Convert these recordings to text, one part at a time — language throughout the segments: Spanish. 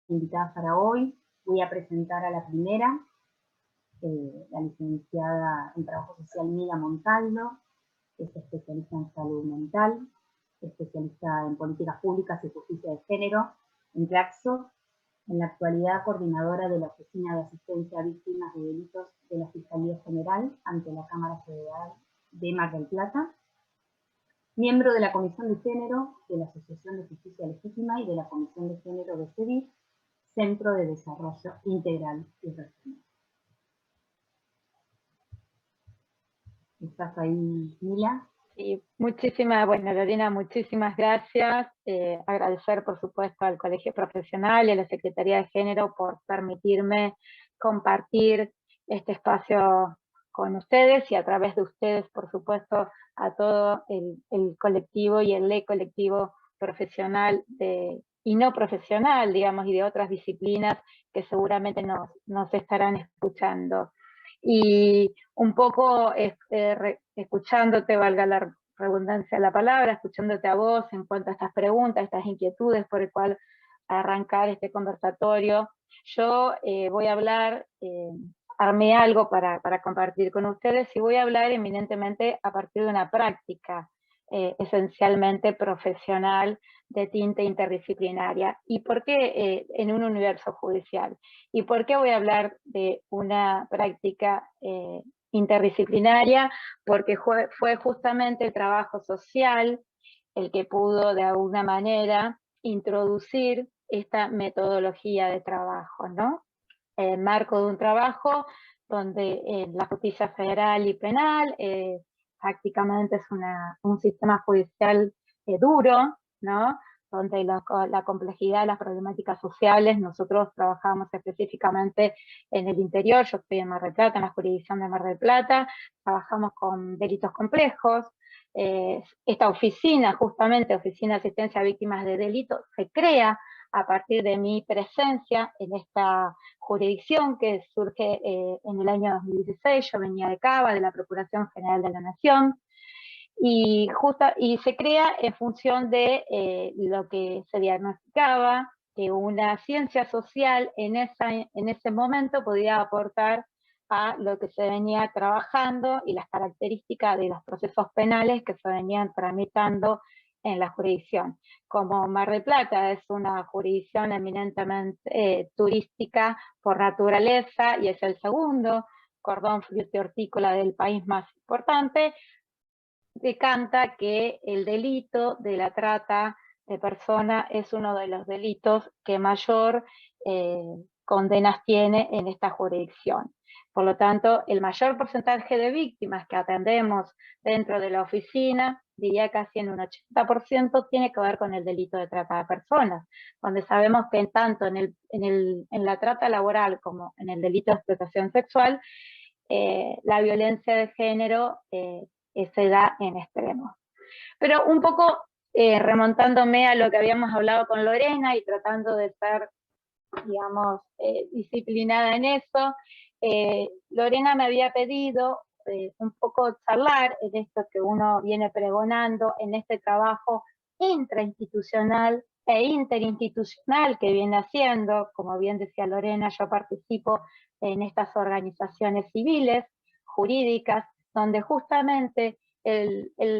invitadas para hoy. Voy a presentar a la primera, la licenciada en Trabajo Social Mila Montaldo, es especialista en salud mental, especialista en políticas públicas y justicia de género en Claxo, en la actualidad coordinadora de la Oficina de Asistencia a Víctimas de Delitos de la Fiscalía General ante la Cámara Federal de Mar del Plata, miembro de la Comisión de Género de la Asociación de Justicia Legítima y de la Comisión de Género de CEDIF, Centro de Desarrollo Integral y Regional. ¿Estás ahí, Mila? Sí, bueno, Lorena, muchísimas gracias. Agradecer, por supuesto, al Colegio Profesional y a la Secretaría de Género por permitirme compartir este espacio con ustedes y a través de ustedes, por supuesto, a todo el colectivo y el colectivo profesional y no profesional, digamos, y de otras disciplinas que seguramente nos estarán escuchando. Y un poco escuchándote, valga la redundancia de la palabra, escuchándote a vos en cuanto a estas preguntas, estas inquietudes por el cual arrancar este conversatorio, yo voy a hablar, armé algo para compartir con ustedes y voy a hablar eminentemente a partir de una práctica esencialmente profesional de tinte interdisciplinaria. ¿Y por qué en un universo judicial? ¿Y por qué voy a hablar de una práctica interdisciplinaria? Porque fue justamente el trabajo social el que pudo de alguna manera introducir esta metodología de trabajo, ¿no? El marco de un trabajo donde la justicia federal y penal prácticamente es un sistema judicial duro, ¿no? Donde la complejidad de las problemáticas sociales, nosotros trabajamos específicamente en el interior, yo estoy en Mar del Plata, en la jurisdicción de Mar del Plata, trabajamos con delitos complejos. Esta oficina, justamente, Oficina de Asistencia a Víctimas de Delitos, se crea a partir de mi presencia en esta jurisdicción que surge en el año 2016, yo venía de Cava, de la Procuración General de la Nación, y se crea en función de lo que se diagnosticaba, que una ciencia social en ese momento podía aportar a lo que se venía trabajando y las características de los procesos penales que se venían tramitando en la jurisdicción. Como Mar del Plata es una jurisdicción eminentemente turística por naturaleza y es el segundo cordón hortícola del país más importante, decanta que el delito de la trata de personas es uno de los delitos que mayor condenas tiene en esta jurisdicción. Por lo tanto, el mayor porcentaje de víctimas que atendemos dentro de la oficina, diría casi en un 80%, tiene que ver con el delito de trata de personas, donde sabemos que tanto en la trata laboral como en el delito de explotación sexual, la violencia de género se da en extremos. Pero un poco remontándome a lo que habíamos hablado con Lorena y tratando de ser, digamos, disciplinada en eso, Lorena me había pedido un poco charlar en esto que uno viene pregonando, en este trabajo intrainstitucional e interinstitucional que viene haciendo. Como bien decía Lorena, yo participo en estas organizaciones civiles, jurídicas, donde justamente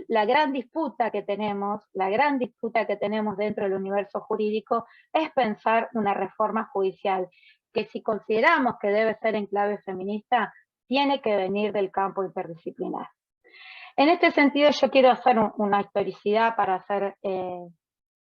la gran disputa que tenemos dentro del universo jurídico es pensar una reforma judicial que, si consideramos que debe ser en clave feminista, tiene que venir del campo interdisciplinar. En este sentido, yo quiero hacer una historicidad para ser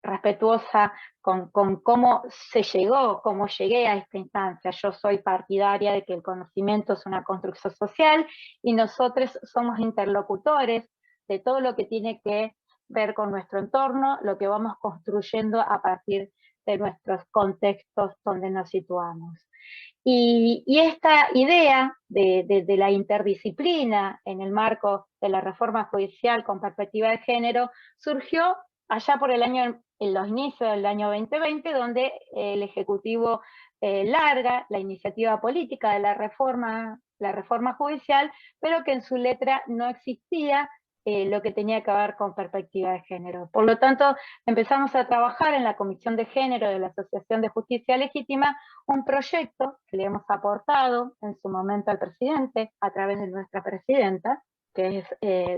respetuosa con cómo se llegó, cómo llegué a esta instancia. Yo soy partidaria de que el conocimiento es una construcción social y nosotros somos interlocutores de todo lo que tiene que ver con nuestro entorno, lo que vamos construyendo a partir de nuestros contextos donde nos situamos. Y esta idea de la interdisciplina en el marco de la reforma judicial con perspectiva de género surgió allá por en los inicios del año 2020, donde el Ejecutivo larga la iniciativa política de la reforma judicial, pero que en su letra no existía lo que tenía que ver con perspectiva de género. Por lo tanto, empezamos a trabajar en la Comisión de Género de la Asociación de Justicia Legítima, un proyecto que le hemos aportado en su momento al presidente a través de nuestra presidenta, que es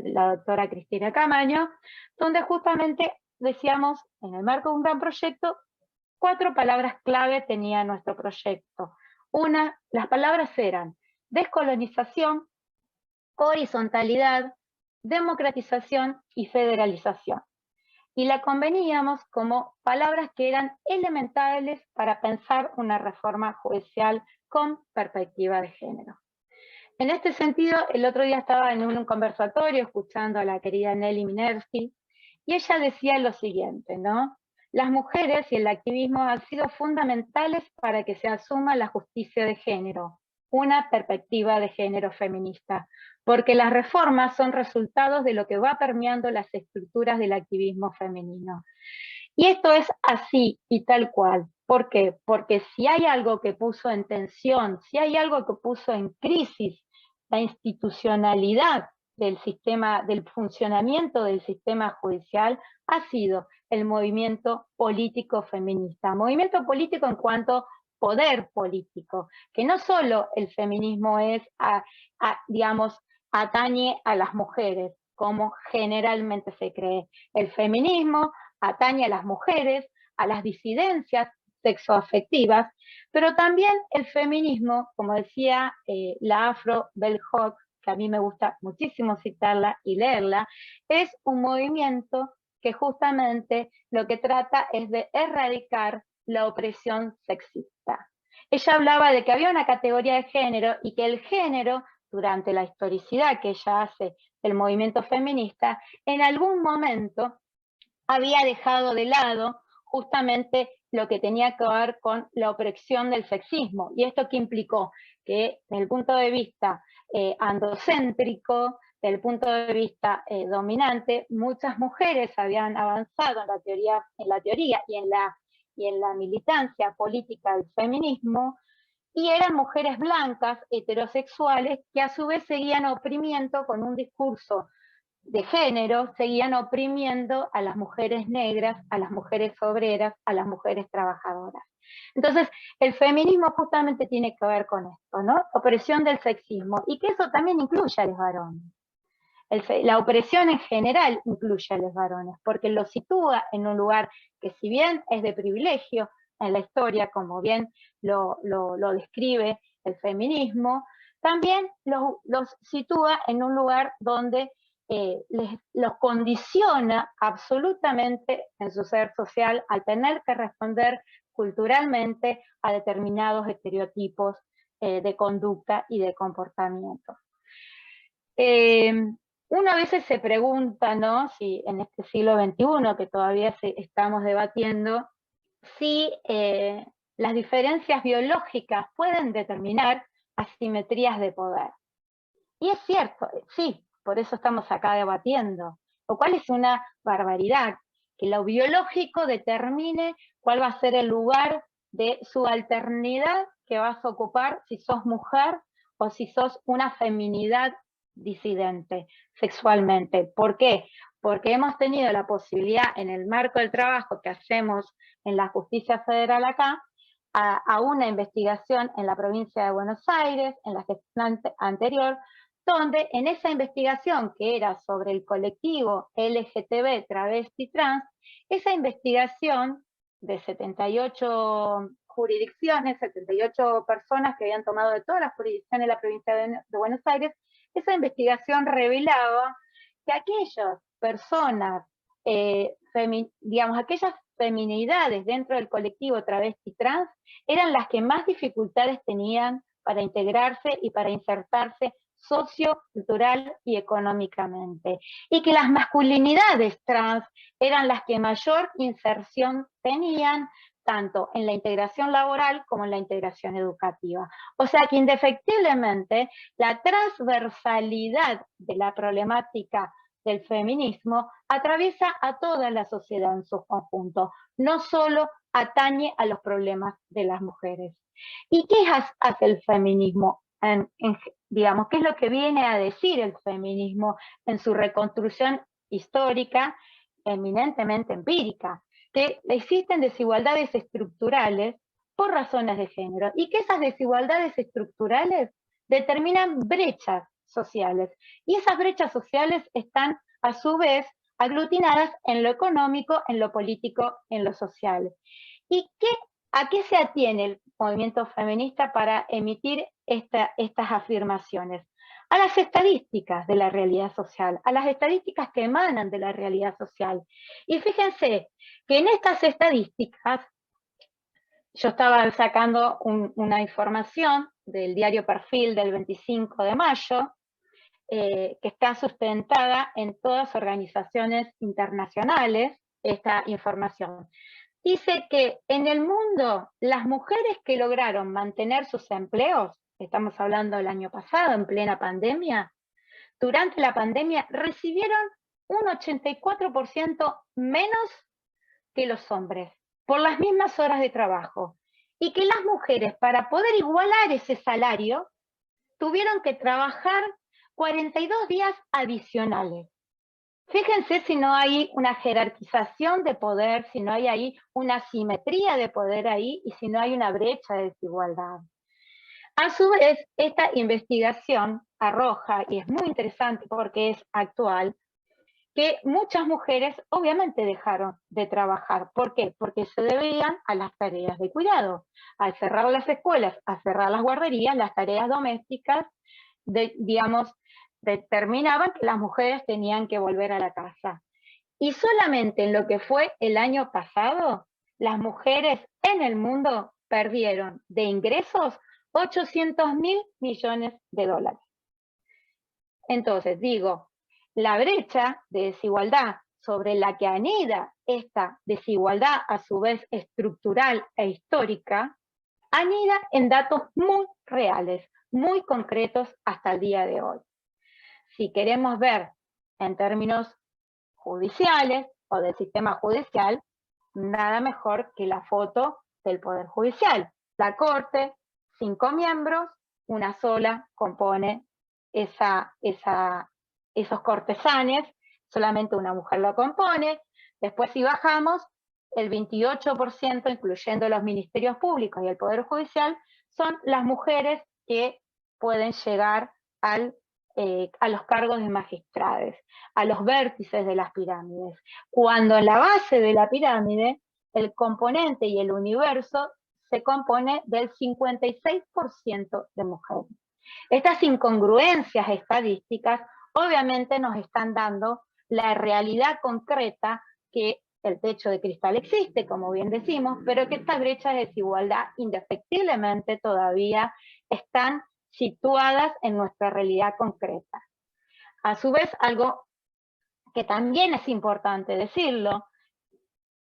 la doctora Cristina Camaño, donde justamente decíamos, en el marco de un gran proyecto, 4 palabras clave tenía nuestro proyecto. Las palabras eran descolonización, horizontalidad, democratización y federalización. Y la conveníamos como palabras que eran elementales para pensar una reforma judicial con perspectiva de género. En este sentido, el otro día estaba en un conversatorio escuchando a la querida Nelly Minersky, y ella decía lo siguiente, ¿no? Las mujeres y el activismo han sido fundamentales para que se asuma la justicia de género, una perspectiva de género feminista, porque las reformas son resultados de lo que va permeando las estructuras del activismo femenino. Y esto es así y tal cual. ¿Por qué? Porque si hay algo que puso en tensión, si hay algo que puso en crisis la institucionalidad del sistema, del funcionamiento del sistema judicial, ha sido el movimiento político feminista. Movimiento político en cuanto poder político, que no solo el feminismo es, digamos, atañe a las mujeres, como generalmente se cree. El feminismo atañe a las mujeres, a las disidencias sexoafectivas, pero también el feminismo, como decía la Afro Bell Hooks, que a mí me gusta muchísimo citarla y leerla, es un movimiento que justamente lo que trata es de erradicar la opresión sexista. Ella hablaba de que había una categoría de género y que el género, durante la historicidad que ella hace del movimiento feminista, en algún momento había dejado de lado justamente lo que tenía que ver con la opresión del sexismo. ¿Y esto qué implicó? Que desde el punto de vista androcéntrico, desde el punto de vista dominante, muchas mujeres habían avanzado en la teoría y en la militancia política del feminismo, y eran mujeres blancas, heterosexuales, que a su vez seguían oprimiendo con un discurso de género, seguían oprimiendo a las mujeres negras, a las mujeres obreras, a las mujeres trabajadoras. Entonces, el feminismo justamente tiene que ver con esto, ¿no? Opresión del sexismo, y que eso también incluye a los varones. La opresión en general incluye a los varones, porque los sitúa en un lugar que, si bien es de privilegio en la historia, como bien lo describe el feminismo, también los sitúa en un lugar donde los condiciona absolutamente en su ser social al tener que responder culturalmente a determinados estereotipos de conducta y de comportamiento. Uno a veces se pregunta, ¿no?, si en este siglo XXI, que todavía estamos debatiendo, si las diferencias biológicas pueden determinar asimetrías de poder. Y es cierto, sí, por eso estamos acá debatiendo, lo cual es una barbaridad, que lo biológico determine cuál va a ser el lugar de subalternidad que vas a ocupar si sos mujer o si sos una feminidad disidente sexualmente. ¿Por qué? Porque hemos tenido la posibilidad, en el marco del trabajo que hacemos en la Justicia Federal acá, a una investigación en la provincia de Buenos Aires, en la gestión anterior, donde en esa investigación que era sobre el colectivo LGTB, travesti, trans, esa investigación de 78 jurisdicciones, 78 personas que habían tomado de todas las jurisdicciones de la provincia de Buenos Aires, esa investigación revelaba que aquellas personas, digamos, aquellas feminidades dentro del colectivo travesti trans eran las que más dificultades tenían para integrarse y para insertarse socio-cultural y económicamente, y que las masculinidades trans eran las que mayor inserción tenían, tanto en la integración laboral como en la integración educativa. O sea que indefectiblemente la transversalidad de la problemática del feminismo atraviesa a toda la sociedad en su conjunto, no solo atañe a los problemas de las mujeres. ¿Y qué hace el feminismo? digamos, qué es lo que viene a decir el feminismo en su reconstrucción histórica, eminentemente empírica, que existen desigualdades estructurales por razones de género, y que esas desigualdades estructurales determinan brechas sociales, y esas brechas sociales están a su vez aglutinadas en lo económico, en lo político, en lo social. ¿Y a qué se atiene el movimiento feminista para emitir estas afirmaciones? A las estadísticas de la realidad social, a las estadísticas que emanan de la realidad social. Y fíjense que en estas estadísticas, yo estaba sacando una información del diario Perfil del 25 de mayo, que está sustentada en todas organizaciones internacionales, esta información. Dice que en el mundo las mujeres que lograron mantener sus empleos, estamos hablando del año pasado, en plena pandemia, durante la pandemia recibieron un 84% menos que los hombres, por las mismas horas de trabajo, y que las mujeres, para poder igualar ese salario, tuvieron que trabajar 42 días adicionales. Fíjense si no hay una jerarquización de poder, si no hay ahí una simetría de poder ahí, y si no hay una brecha de desigualdad. A su vez, esta investigación arroja, y es muy interesante porque es actual, que muchas mujeres obviamente dejaron de trabajar. ¿Por qué? Porque se debían a las tareas de cuidado. Al cerrar las escuelas, a cerrar las guarderías, las tareas domésticas, digamos, determinaban que las mujeres tenían que volver a la casa. Y solamente en lo que fue el año pasado, las mujeres en el mundo perdieron de ingresos 800.000 millones de dólares. Entonces, digo, la brecha de desigualdad sobre la que anida esta desigualdad, a su vez estructural e histórica, anida en datos muy reales, muy concretos hasta el día de hoy. Si queremos ver en términos judiciales o del sistema judicial, nada mejor que la foto del Poder Judicial. La Corte, 5 miembros, una sola compone esos cortesanes, solamente una mujer lo compone. Después, si bajamos, el 28%, incluyendo los ministerios públicos y el Poder Judicial, son las mujeres que pueden llegar a los cargos de magistrados, a los vértices de las pirámides. Cuando en la base de la pirámide, el componente y el universo se compone del 56% de mujeres. Estas incongruencias estadísticas obviamente nos están dando la realidad concreta que el techo de cristal existe, como bien decimos, pero que estas brechas de desigualdad indefectiblemente todavía están situadas en nuestra realidad concreta. A su vez, algo que también es importante decirlo,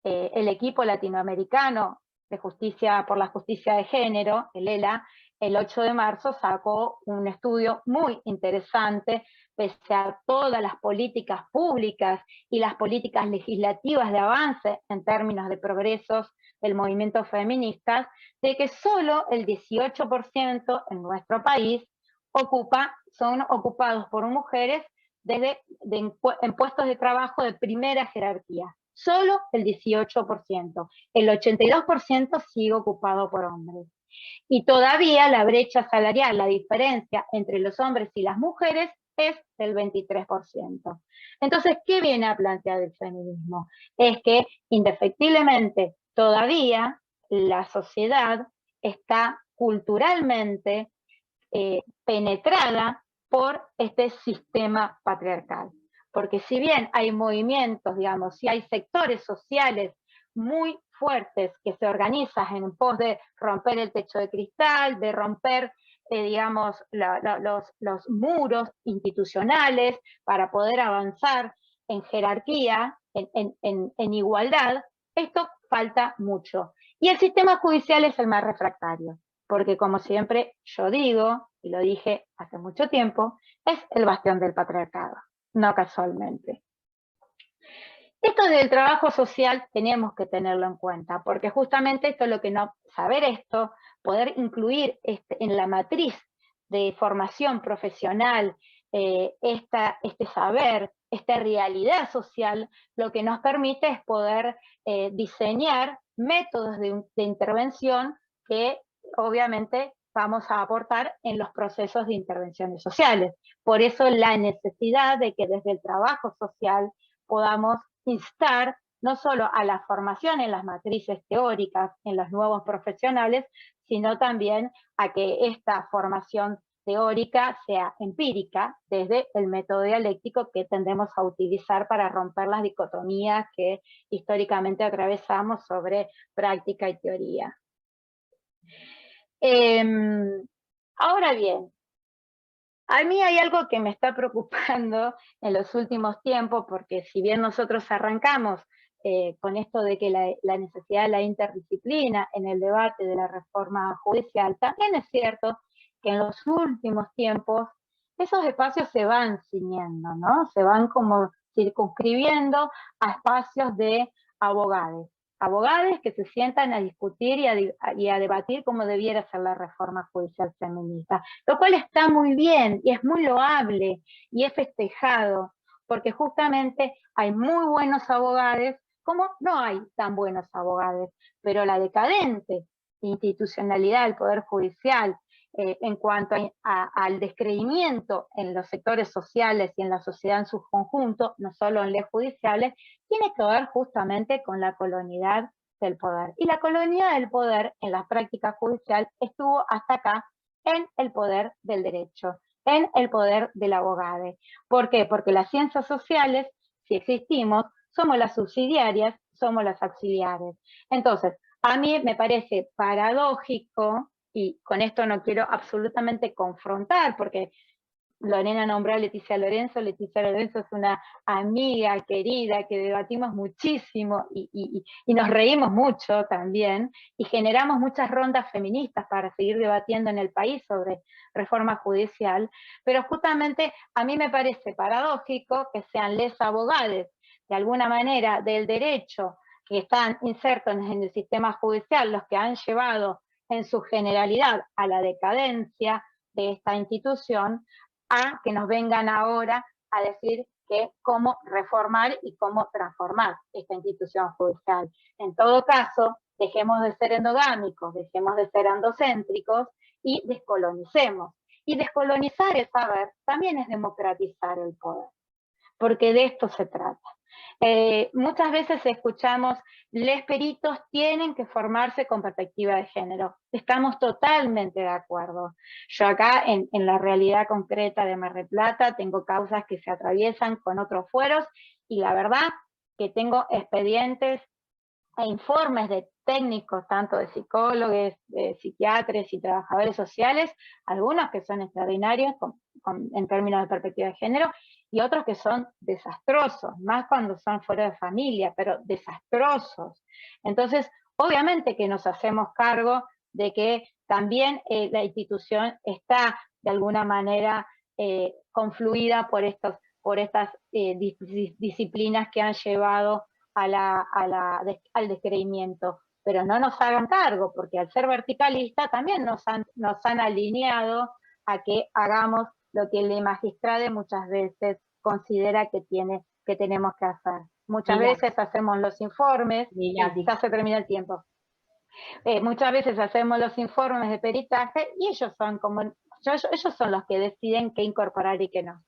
el equipo latinoamericano de justicia por la justicia de género, el ELA, el 8 de marzo sacó un estudio muy interesante, pese a todas las políticas públicas y las políticas legislativas de avance en términos de progresos del movimiento feminista, de que solo el 18% en nuestro país son ocupados por mujeres en puestos de trabajo de primera jerarquía. Solo el 18%. El 82% sigue ocupado por hombres. Y todavía la brecha salarial, la diferencia entre los hombres y las mujeres, es del 23%. Entonces, ¿qué viene a plantear el feminismo? Es que, indefectiblemente, todavía la sociedad está culturalmente penetrada por este sistema patriarcal. Porque si bien hay movimientos, digamos, si hay sectores sociales muy fuertes que se organizan en pos de romper el techo de cristal, de romper, digamos, los muros institucionales para poder avanzar en jerarquía, en igualdad, esto falta mucho. Y el sistema judicial es el más refractario, porque como siempre yo digo, y lo dije hace mucho tiempo, es el bastión del patriarcado, no casualmente. Esto del trabajo social tenemos que tenerlo en cuenta, porque justamente esto es lo que no, saber esto, poder incluir en la matriz de formación profesional, este saber, esta realidad social, lo que nos permite es poder diseñar métodos de intervención que obviamente vamos a aportar en los procesos de intervenciones sociales. Por eso la necesidad de que desde el trabajo social podamos instar no solo a la formación en las matrices teóricas, en los nuevos profesionales, sino también a que esta formación teórica sea empírica desde el método dialéctico que tendemos a utilizar para romper las dicotomías que históricamente atravesamos sobre práctica y teoría. Ahora bien, a mí hay algo que me está preocupando en los últimos tiempos, porque si bien nosotros arrancamos con esto de que la necesidad de la interdisciplina en el debate de la reforma judicial, también es cierto que en los últimos tiempos esos espacios se van ciñendo, ¿no? Se van como circunscribiendo a espacios de abogados. Abogados que se sientan a discutir y a debatir cómo debiera ser la reforma judicial feminista, lo cual está muy bien y es muy loable y es festejado, porque justamente hay muy buenos abogados como no hay tan buenos abogados, pero la decadente institucionalidad del Poder Judicial en cuanto al descreimiento en los sectores sociales y en la sociedad en su conjunto, no solo en leyes judiciales, tiene que ver justamente con la colonialidad del poder. Y la colonialidad del poder en la práctica judicial estuvo hasta acá en el poder del derecho, en el poder del abogado. ¿Por qué? Porque las ciencias sociales, si existimos, somos las subsidiarias, somos las auxiliares. Entonces, a mí me parece paradójico, y con esto no quiero absolutamente confrontar, porque Lorena nombró a Leticia Lorenzo es una amiga querida que debatimos muchísimo y nos reímos mucho también, y generamos muchas rondas feministas para seguir debatiendo en el país sobre reforma judicial, pero justamente a mí me parece paradójico que sean les abogados, de alguna manera, del derecho, que están insertos en el sistema judicial, los que han llevado en su generalidad a la decadencia de esta institución, a que nos vengan ahora a decir que cómo reformar y cómo transformar esta institución judicial. En todo caso, dejemos de ser endogámicos, dejemos de ser andocéntricos y descolonicemos. Y descolonizar el saber también es democratizar el poder, porque de esto se trata. Muchas veces escuchamos, los peritos tienen que formarse con perspectiva de género. Estamos totalmente de acuerdo. Yo acá, en la realidad concreta de Mar del Plata, tengo causas que se atraviesan con otros fueros, y la verdad que tengo expedientes e informes de técnicos, tanto de psicólogos, de psiquiatras y trabajadores sociales, algunos que son extraordinarios en términos de perspectiva de género, y otros que son desastrosos, más cuando son fuera de familia, pero desastrosos. Entonces, obviamente que nos hacemos cargo de que también la institución está de alguna manera confluida por estas disciplinas que han llevado al descreimiento, pero no nos hagan cargo, porque al ser verticalista también nos han alineado a que hagamos lo que el magistrado muchas veces considera que tenemos que hacer. Muchas veces hacemos los informes, ya se termina el tiempo. Muchas veces hacemos los informes de peritaje y ellos son los que deciden qué incorporar y qué no.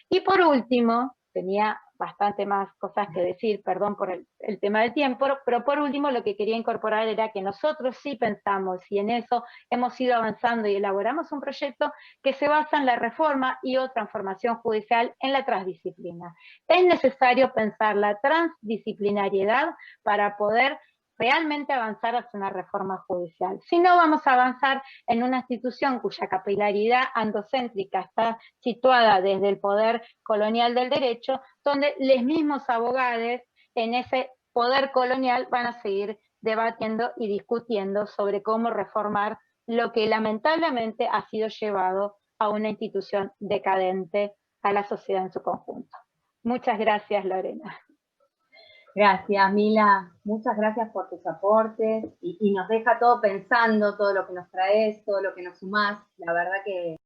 Y por último, tenía bastante más cosas que decir, perdón por el tema del tiempo, pero por último lo que quería incorporar era que nosotros sí pensamos, y en eso hemos ido avanzando y elaboramos un proyecto que se basa en la reforma y o transformación judicial en la transdisciplina. Es necesario pensar la transdisciplinariedad para poder realmente avanzar hacia una reforma judicial. Si no, vamos a avanzar en una institución cuya capilaridad andocéntrica está situada desde el poder colonial del derecho, donde los mismos abogados en ese poder colonial van a seguir debatiendo y discutiendo sobre cómo reformar lo que lamentablemente ha sido llevado a una institución decadente a la sociedad en su conjunto. Muchas gracias, Lorena. Gracias, Mila. Muchas gracias por tus aportes y nos deja todo pensando, todo lo que nos traes, todo lo que nos sumás. La verdad que